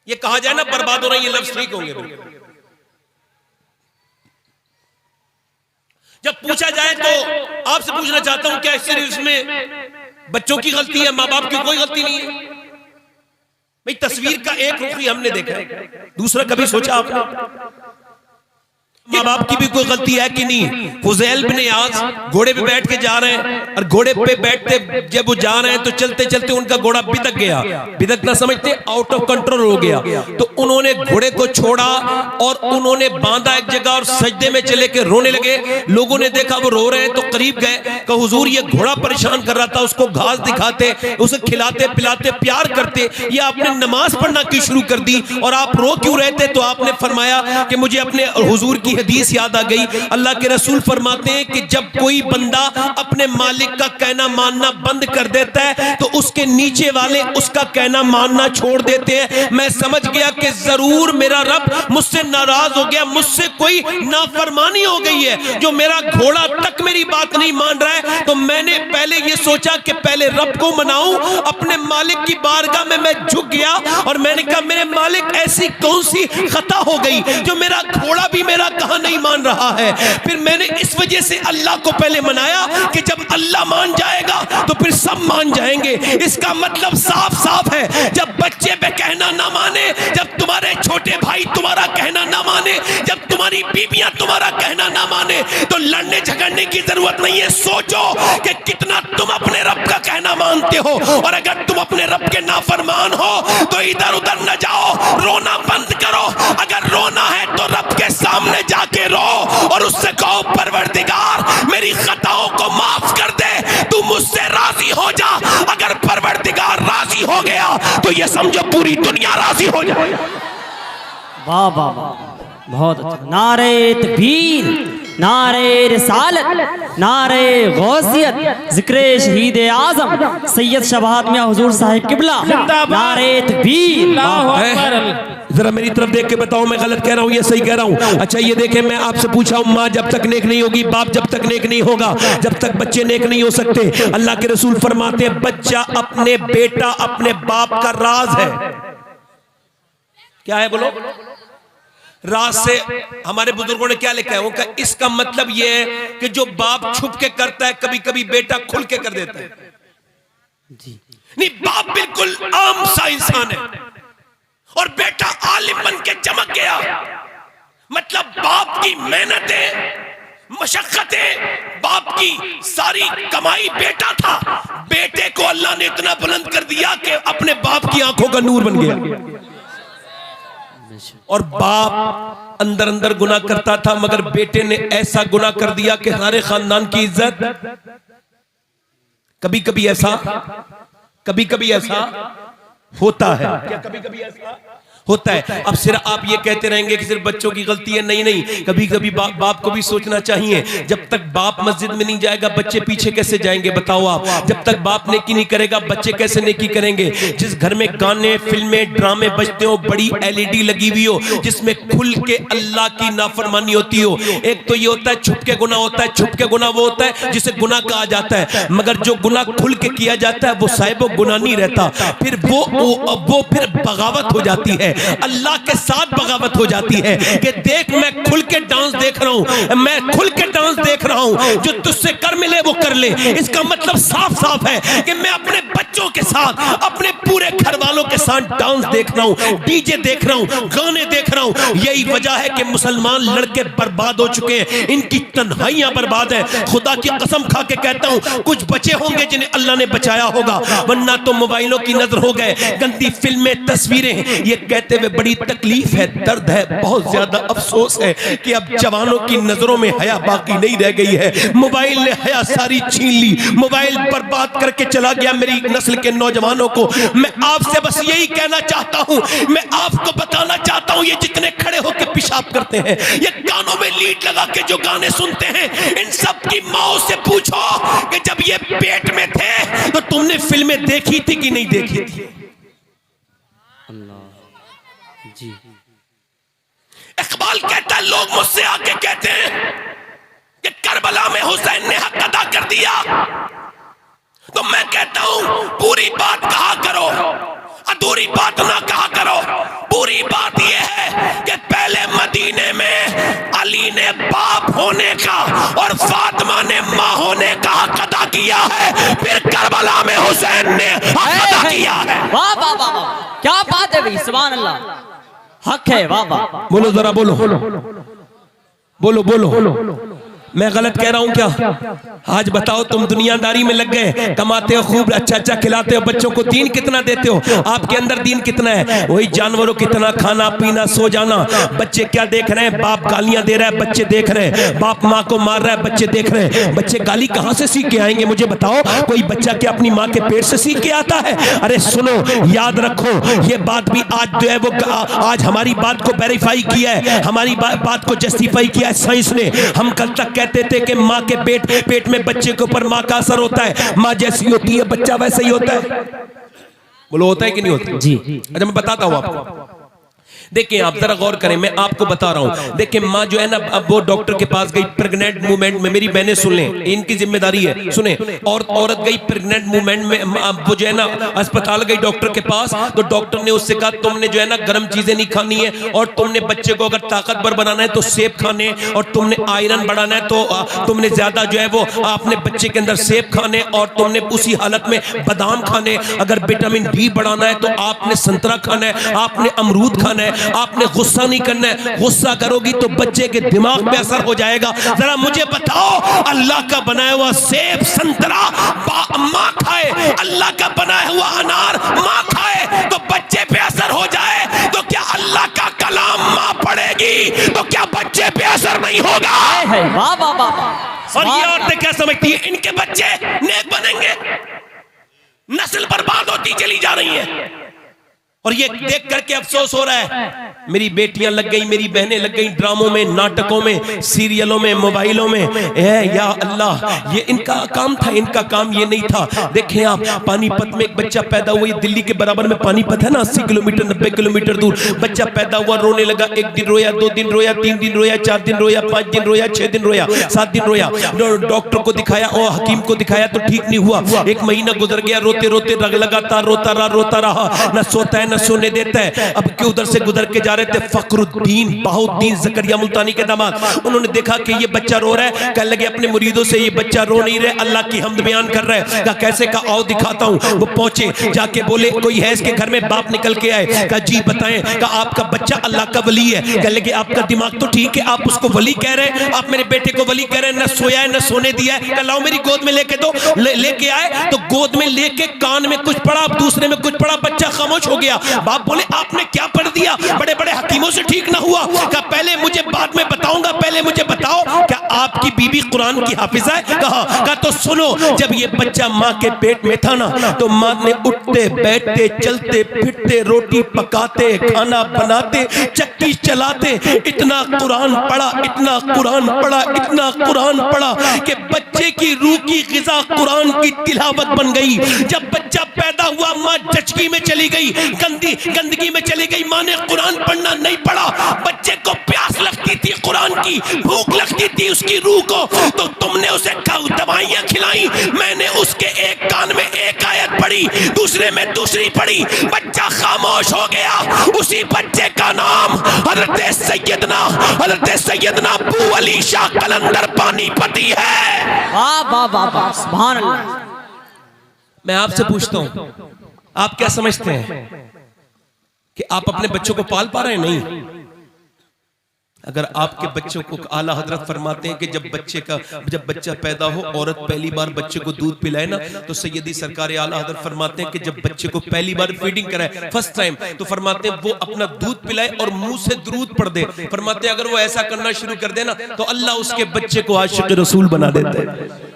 ये कहा जाए ना बर्बाद हो रहे, ये लफ्ज ठीक होंगे। जब पूछा जाए तो आपसे पूछना चाहता हूं, क्या इसमें बच्चों की गलती है, मां बाप की कोई गलती नहीं है? भाई तस्वीर का एक रुख ही हमने देखा, दूसरा कभी सोचा आपने माँ बाप की भी कोई गलती है कि नहीं? फुज़ैल बिन इयाज़ घोड़े पे बैठ के जा रहे हैं और घोड़े पे बैठते जब वो जा रहे हैं तो चलते चलते उनका घोड़ा बिदक गया, बिदकना समझते आउट ऑफ कंट्रोल हो गया, तो उन्होंने घोड़े को छोड़ा और उन्होंने बांधा एक जगह और सजदे में चले के रोने लगे। लोगों ने देखा वो रो रहे हैं तो करीब गए, कहा हुजूर ये घोड़ा परेशान कर रहा था, उसको घास दिखाते, उसे खिलाते पिलाते प्यार करते, ये आपने नमाज पढ़ना क्यों शुरू कर दी और आप रो क्यों रहे थे? तो आपने फरमाया कि मुझे अपने हुजूर की हदीस याद आ गई। अल्लाह के रसूल फरमाते हैं कि जब कोई बंदा अपने मालिक का कहना मानना बंद कर देता है तो उसके नीचे वाले उसका कहना मानना छोड़ देते हैं। मैं समझ गया कि जरूर मेरा रब मुझसे नाराज हो गया, मुझसे कोई नाफरमानी हो गई है, जो मेरा घोड़ा तक मेरी बात नहीं मान रहा है। तो मैंने पहले ये सोचा कि पहले रब को मनाऊं, अपने मालिक की बारगाह में मैं झुक गया और मैंने कहा मेरे मालिक ऐसी कौन सी खता हो गई जो मेरा घोड़ा भी मेरा कहा नहीं मान रहा है। फिर मैंने इस वजह से अल्लाह को पहले मनाया कि जब अल्लाह मान जाएगा तो फिर सब मान जाएंगे। इसका मतलब साफ साफ है, जब बच्चे पे कहना ना माने, जब तुम्हारे छोटे भाई तुम्हारा कहना ना माने, जब तुम्हारी बीबियां तुम्हारा कहना ना माने, तो लड़ने झगड़ने की जरूरत नहीं है। सोचो कि कितना तुम अपने रब का कहना मानते हो, और अगर तुम अपने रब के नाफरमान हो तो इधर उधर न जाओ, रोना बंद करो। अगर रोना है तो रब के सामने जाके रो और उससे कहो परवरदिगार मेरी खताओं को माफ कर दे, तू मुझसे राजी हो जा। अगर परवरदिगार राजी हो गया तो ये समझो पूरी दुनिया राजी हो जाए। वाह वाह वाह, बहुत अच्छा। नारे तकबीर, नारे रिसालत, नारे गौसियत, जिक्र शहीद आजम सैयद शबाहत मियां हुजूर साहिब किबला, नारे तकबीर। जरा मेरी तरफ देख के बताओ मैं गलत कह रहा हूँ या सही कह रहा हूँ? अच्छा ये देखें, मैं आपसे पूछा हूँ, माँ जब तक नेक नहीं होगी, बाप जब तक नेक नहीं होगा, जब तक बच्चे नेक नहीं हो सकते। अल्लाह के रसूल फरमाते हैं बच्चा अपने बेटा अपने बाप का राज है। क्या है बोलो? राज से हमारे बुजुर्गों ने क्या लिखा है? उनका इसका मतलब यह है कि जो बाप छुप के करता है कभी कभी बेटा खुल के कर देता है। जी नहीं, बाप बिल्कुल आम सा इंसान है और बेटा आलिम बन के चमक गया। मतलब बाप की मेहनतें मशक्कतें, बाप की सारी कमाई बेटा था, बेटे को अल्लाह ने इतना बुलंद कर दिया कि अपने बाप की आंखों का नूर बन गया। और बाप अंदर अंदर गुनाह करता था, मगर बेटे ने ऐसा गुनाह कर दिया कि सारे खानदान की इज्जत। कभी कभी ऐसा होता है। क्या कभी कभी ऐसा होता है? अब सिर्फ आप ये कहते रहेंगे कि सिर्फ बच्चों की गलती है, नहीं नहीं, कभी कभी बाप को भी सोचना चाहिए। जब तक बाप मस्जिद में नहीं जाएगा बच्चे पीछे कैसे जाएंगे बताओ आप? जब तक बाप नेकी नहीं करेगा बच्चे कैसे नेकी करेंगे? जिस घर में गाने फिल्में ड्रामे बजते हो, बड़ी LED लगी हुई हो, जिसमें खुल के अल्लाह की नाफरमानी होती हो। एक तो ये होता है छुप के गुनाह होता है, छुप के गुनाह वो होता है जिसे गुनाह कहा जाता है, मगर जो गुनाह खुल के किया जाता है वो साहिब गुनाह नहीं रहता। फिर वो फिर बगावत हो जाती है, अल्लाह के साथ बगावत हो जाती है कि देख मैं खुल के डांस देख रहा हूं, मैं खुल के डांस देख रहा हूं, जो तुझसे कर मिले वो कर ले। इसका मतलब साफ साफ है कि मैं अपने बच्चों के साथ, अपने पूरे घर वालों के साथ डांस देख रहा हूं, डीजे देख रहा हूं, गाने देख रहा हूं। यही वजह है कि मुसलमान लड़के बर्बाद हो चुके हैं, इनकी तन्हाइयां बर्बाद है। खुदा की कसम खा के कहता हूं कुछ बचे होंगे जिन्हें अल्लाह ने बचाया होगा, वरना तो मोबाइलों की नजर हो गए, गंदी फिल्में तस्वीरें। ये कहते हुए बड़ी तकलीफ है, दर्द है, बहुत ज्यादा अफसोस है कि अब जवानों की नजरों में हया बाकी नहीं रह गई है। मोबाइल ने हया सारी छीन ली, मोबाइल बर्बाद करके चला गया मेरी नस्ल के नौजवानों को। मैं आपसे बस यही कहना चाहता हूं, मैं आपको बताना चाहता हूं, ये जितने खड़े होकर पेशाब करते हैं, ये कानों में लीड लगा के जो गाने सुनते हैं, इन सब की माओ से पूछो कि जब ये पेट में थे तो तुमने फिल्में देखी थी कि नहीं देखी थी? जी इकबाल कहता है लोग मुझसे आके कहते हैं कि करबला में हुसैन ने हक अदा कर दिया, तो मैं कहता हूं पूरी बात कहा करो, अधूरी बात ना कहा करो। पूरी और फातिमा ने माँ होने का हक अदा किया है, फिर करबला में हुसैन ने हक अदा किया है। वाह वाह वाह वाह, क्या बात है भाई, सुभान अल्लाह, हक है। वाह वाह, बोलो जरा, बोलो बोलो बोलो, मैं गलत कह रहा हूं क्या? आज बताओ, तुम दुनियादारी में लग गए, कमाते हो खूब, अच्छा अच्छा खिलाते हो बच्चों को, दीन कितना देते हो? आपके अंदर दीन कितना है? वही जानवरों कितना खाना पीना सो जाना। बच्चे क्या देख रहे हैं? बाप गालियां दे रहा है, बच्चे देख रहे हैं। बाप माँ को मार रहा है, बच्चे देख रहे हैं। बच्चे गाली कहां से सीख के आएंगे? मुझे बताओ, कोई बच्चा क्या अपनी माँ के पेट से सीख के आता है? अरे सुनो, याद रखो, ये बात भी आज जो है वो आज हमारी बात को वेरीफाई किया है, हमारी बात को जस्टिफाई किया है साइंस ने। हम कल तक कहते थे कि माँ के पेट में बच्चे के ऊपर माँ का असर होता है, माँ जैसी होती है बच्चा वैसा ही होता है। बोलो, होता है कि नहीं होता? जी। अच्छा, मैं बताता हूं आपको। देखिए, आप जरा गौर करें, मैं आपको बता रहा हूं। देखिए, माँ जो है ना, अब वो डॉक्टर के पास गई प्रेग्नेंट मूवमेंट में, मेरी बहनें सुन लें, इनकी जिम्मेदारी है, सुने। और औरत गई प्रेग्नेंट मूवमेंट में, वो जो है ना अस्पताल गई डॉक्टर के पास, तो डॉक्टर ने उससे कहा तुमने जो है ना गर्म चीजें नहीं खानी है, और तुमने बच्चे को अगर ताकतवर बनाना है तो सेब खाने, और तुमने आयरन बढ़ाना है तो तुमने ज्यादा जो है वो अपने बच्चे के अंदर सेब खाने, और तुमने उसी हालत में बादाम खाने। अगर विटामिन बी बढ़ाना है तो आपने संतरा खाना है, आपने अमरूद खाना है। आपने गुस्सा नहीं करना है, गुस्सा करोगी तो बच्चे के दिमाग पे असर हो जाएगा। जरा मुझे बताओ, अल्लाह का बनाया हुआ सेब संतरा माँ खाए, अल्लाह का बनाया हुआ अनार माँ खाए, तो बच्चे पे असर हो जाए, तो क्या अल्लाह का कलाम माँ पढ़ेगी तो क्या बच्चे पे असर नहीं होगा? वाह वाह वाह। और ये औरतें क्या समझती है, इनके बच्चे नेक बनेंगे, नस्ल बर्बाद होती चली जा रही है। और ये देख करके अफसोस हो रहा है, मेरी बेटियां लग गई, मेरी बहनें लग गई ड्रामों में, नाटकों में, सीरियलों में, मोबाइलों में। या अल्लाह, ये इनका काम था, इनका काम ये नहीं था। देखें आप, पानीपत में एक बच्चा पैदा हुआ, दिल्ली के बराबर में पानीपत है ना, 80 किलोमीटर 90 किलोमीटर दूर। बच्चा पैदा हुआ, रोने लगा, 1 दिन रोया, 2 दिन रोया, 3 दिन रोया, 4 दिन रोया, 5 दिन रोया, 6 दिन रोया, 7 दिन रोया। डॉक्टर को दिखाया और हकीम को दिखाया तो ठीक नहीं हुआ। 1 महीना गुजर गया, रोते रोते लगातार रोता रहा, न सोता है न सोने देता है। अब के उधर से गुजर के जा रहे थे फखरुद्दीन बाहुद्दीन जकरिया मुल्तानी के दामाद, उन्होंने देखा कि ये बच्चा रो रहा है, कहने लगे अपने मुरीदों से ये बच्चा रो नहीं रहे, अल्लाह की हम्द बयान कर रहा है। कहा कैसे? का आओ दिखाता हूं। वो पहुंचे, जाके बोले कोई है इसके घर में? बाप निकल के आए, कहा जी बताएं। कहा आपका बच्चा अल्लाह का वली है। कहने लगे आपका दिमाग तो ठीक है, आप उसको वली कह रहे हैं, आप मेरे बेटे को वली कह रहे हैं, न सोया है न सोने दिया है। कहा लाओ मेरी गोद में लेके दो। लेके आए तो गोद में लेके कान में कुछ पढ़ा, दूसरे में कुछ पढ़ा, बच्चा खामोश हो गया। बाप बोले आपने क्या पढ़ दिया? बड़े बड़े हकीमों से ठीक ना हुआ। कहा पहले मुझे बाद में बताऊंगा, पहले मुझे बताओ क्या आपकी बीबी कुरान की हाफिजा है? कहा तो सुनो, जब ये बच्चा माँ के पेट में था ना, तो माँ ने उठते बैठते चलते फिरते रोटी पकाते खाना बनाते चक्की चलाते इतना कुरान पढ़ा, इतना कुरान पढ़ा, इतना कुरान पढ़ा कि बच्चे की रूह की ग़िज़ा कुरान की तिलावत बन गई। जब बच्चा पैदा हुआ, माँ चचकी में चली गई, गंदगी में चली गई। माँ ने कुरान पढ़ना नहीं पढ़ा। बच्चे को प्यास लगती थी कुरान की, भूख लगती थी उसकी रूह को, तो तुमने उसे दवाइयां खिलाई। मैंने उसके एक कान में एक आयत पढ़ी, दूसरे में दूसरी पढ़ी, बच्चा खामोश हो गया। उसी बच्चे का नाम हजरत सैयदना अबू अली शाह कलंदर पानीपती है। वाह वाह वाह वाह, सुभान अल्लाह। मैं आपसे पूछता हूं, आप क्या समझते हैं कि आप अपने बच्चों को पाल पा रहे हैं? नहीं। अगर आपके बच्चों को आला हजरत फरमाते हैं कि जब बच्चा पैदा हो, औरत पहली बार बच्चे को दूध पिलाए ना, तो सैयदी सरकार आला हजरत फरमाते हैं कि जब बच्चे को पहली बार फीडिंग कराए फर्स्ट टाइम, तो फरमाते हैं वो अपना दूध पिलाए और मुंह से दुरूद पढ़ दे। फरमाते हैं अगर वो ऐसा करना शुरू कर दे ना, तो अल्लाह उसके बच्चे को आशिक रसूल बना देता है।